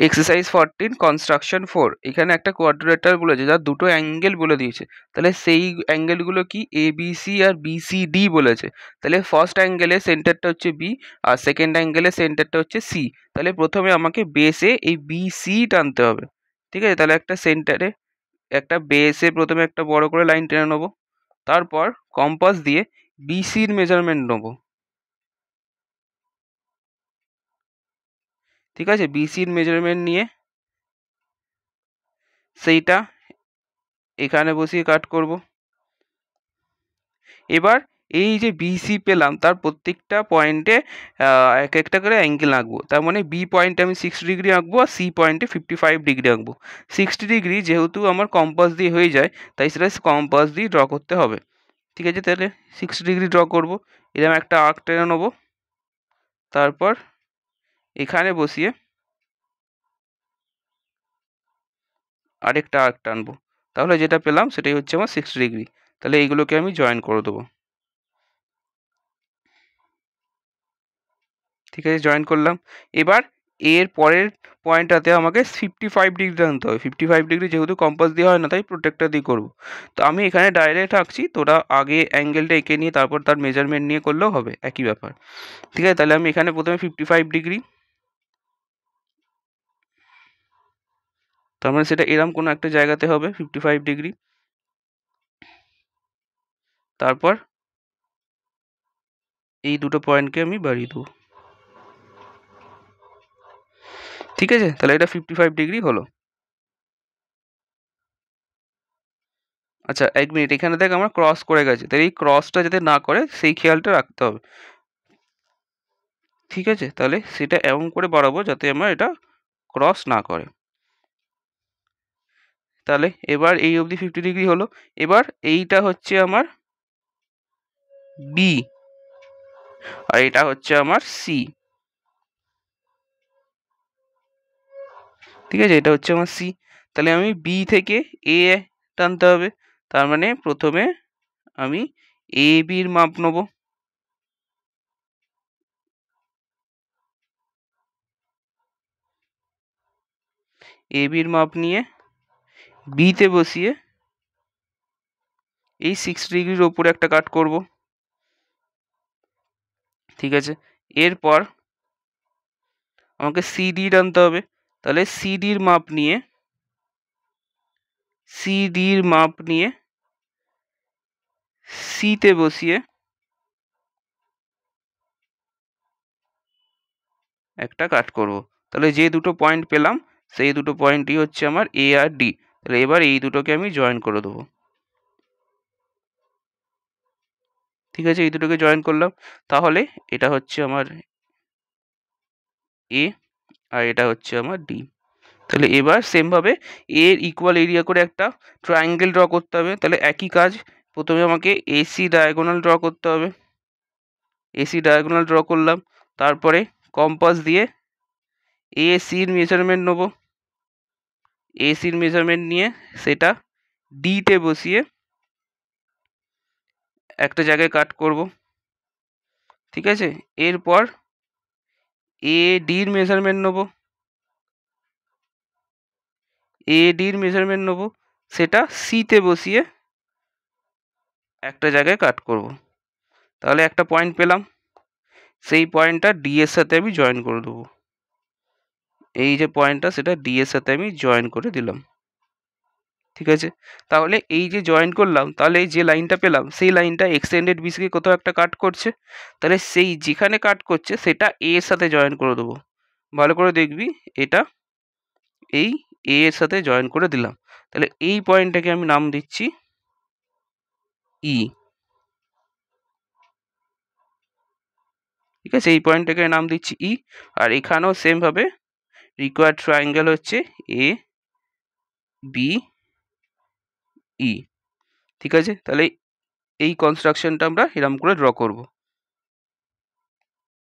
Exercise 14 construction 4 এখানে একটা কোয়াড্রিলেটার বলেছে যার দুটো অ্যাঙ্গেল বলে দিয়েছে। তাহলে সেই অ্যাঙ্গেলগুলো কি এবিসি আর বিসিডি বলেছে। তাহলে ফার্স্ট অ্যাঙ্গেলের সেন্টারটা হচ্ছে বি আর সেকেন্ড অ্যাঙ্গেলের সেন্টারটা হচ্ছে সি। তাহলে প্রথমে আমাকে বেসে এই বিসি টানতে হবে। ঠিক আছে, তাহলে একটা সেন্টারে একটা বেসে প্রথমে একটা বড় করে লাইন টেনে নেবো। তারপর কম্পাস দিয়ে বিসির মেজারমেন্ট নেবো। ঠিক আছে, বিসির মেজারমেন্ট নিয়ে সেইটা এখানে বসিয়ে কাট করব। এবার এই যে বিসি পেলাম তার প্রত্যেকটা পয়েন্টে এক একটা করে অ্যাঙ্গেল আঁকবো। তার মানে বি পয়েন্টে আমি 60 ডিগ্রি আঁকবো আর সি পয়েন্টে 55 ডিগ্রি আঁকবো। 60 ডিগ্রি যেহেতু আমার কম্পাস দিয়ে হয়ে যায় তাই সেটা কম্পাস দিয়ে ড্র করতে হবে। ঠিক আছে, তাহলে 60 ডিগ্রি ড্র করবো। এরকম একটা আর্ক টেনে নেবো। তারপর এখানে বসিয়ে আরেকটা আর্ক টানবো। তাহলে যেটা পেলাম সেটাই হচ্ছে আমার 60 ডিগ্রি। তাহলে এইগুলোকে আমি জয়েন করে দেবো। ঠিক আছে, জয়েন করলাম। এবার এর পরের পয়েন্টটাতে আমাকে 55 ডিগ্রি আনতে হবে। 55 ডিগ্রি যেহেতু কম্পাস দিয়ে হয় না তাই প্রোটেক্টর দিয়ে করবো। তো আমি এখানে ডাইরেক্ট আঁকছি, তোরা আগে অ্যাঙ্গেলটা এঁকে নিয়ে তারপর তার মেজারমেন্ট নিয়ে করলেও হবে, একই ব্যাপার। ঠিক আছে, তাহলে আমি এখানে প্রথমে 55 ডিগ্রি, তার মানে সেটা এরম কোনো একটা জায়গাতে হবে 55 ডিগ্রি। তারপর এই দুটো পয়েন্টকে আমি বাড়িয়ে দেবো। ঠিক আছে, তাহলে এটা 55 ডিগ্রি হলো। আচ্ছা, এক মিনিট, এখানে দেখ আমার ক্রস করে গেছে, তাহলে এই ক্রসটা যাতে না করে সেই খেয়ালটা রাখতে হবে। ঠিক আছে, তাহলে সেটা এমন করে বাড়াবো যাতে আমার এটা ক্রস না করে। তাহলে এবার এই অবধি 50 ডিগ্রি হলো। এবার এইটা হচ্ছে আমার বি আর এটা হচ্ছে আমার সি। ঠিক আছে, এটা হচ্ছে আমার সি। তাহলে আমি বি থেকে এ টানতে হবে। তার মানে প্রথমে আমি এ বির মাপ নেব। এ বির মাপ নিয়ে বিতে বসিয়ে এই 6 ডিগ্রির ওপরে একটা কাট করব। ঠিক আছে, এরপর আমাকে সিডি টানতে হবে। তাহলে সিডির মাপ নিয়ে সিতে বসিয়ে একটা কাট করব। তাহলে যে দুটো পয়েন্ট পেলাম সেই দুটো পয়েন্টই হচ্ছে আমার এ আর ডি। তাহলে এবার এই দুটোকে আমি জয়েন করে দেবো। ঠিক আছে, এই দুটোকে জয়েন করলাম। তাহলে এটা হচ্ছে আমার এ আর এটা হচ্ছে আমার ডি। তাহলে এবার সেমভাবে এর ইকুয়াল এরিয়া করে একটা ট্রায়াঙ্গেল ড্র করতে হবে। তাহলে একই কাজ, প্রথমে আমাকে এসি ডায়াগোনাল ড্র করতে হবে। এসি ডায়াগোনাল ড্র করলাম। তারপরে কম্পাস দিয়ে এসির মেজারমেন্ট নেব। এসির মেজারমেন্ট নিয়ে সেটা ডিতে বসিয়ে একটা জায়গায় কাট করব। ঠিক আছে, এরপর এ ডির মেজারমেন্ট নেব। এ ডির মেজারমেন্ট নেব, সেটা সিতে বসিয়ে একটা জায়গায় কাট করব। তাহলে একটা পয়েন্ট পেলাম, সেই পয়েন্টটা ডি এর সাথে আমি জয়েন করে দেবো। এই যে পয়েন্টটা সেটা ডি এর সাথে আমি জয়েন করে দিলাম। ঠিক আছে, তাহলে এই যে জয়েন করলাম, তাহলে এই যে লাইনটা পেলাম সেই লাইনটা এক্সটেন্ডেড বিসিকে কোথাও একটা কাট করছে। তাহলে সেই যেখানে কাট করছে সেটা এ এর সাথে জয়েন করে দেবো। ভালো করে দেখবি, এটা এই এ এর সাথে জয়েন করে দিলাম। তাহলে এই পয়েন্টটাকে আমি নাম দিচ্ছি ই। ঠিক আছে, এই পয়েন্টটাকে নাম দিচ্ছি ই। আর এখানেও সেমভাবে রিকোয়ার্ড ট্রায়াঙ্গেল হচ্ছে এ বি ই। ঠিক আছে, তাহলে এই কনস্ট্রাকশনটা আমরা এরকম করে ড্র করব।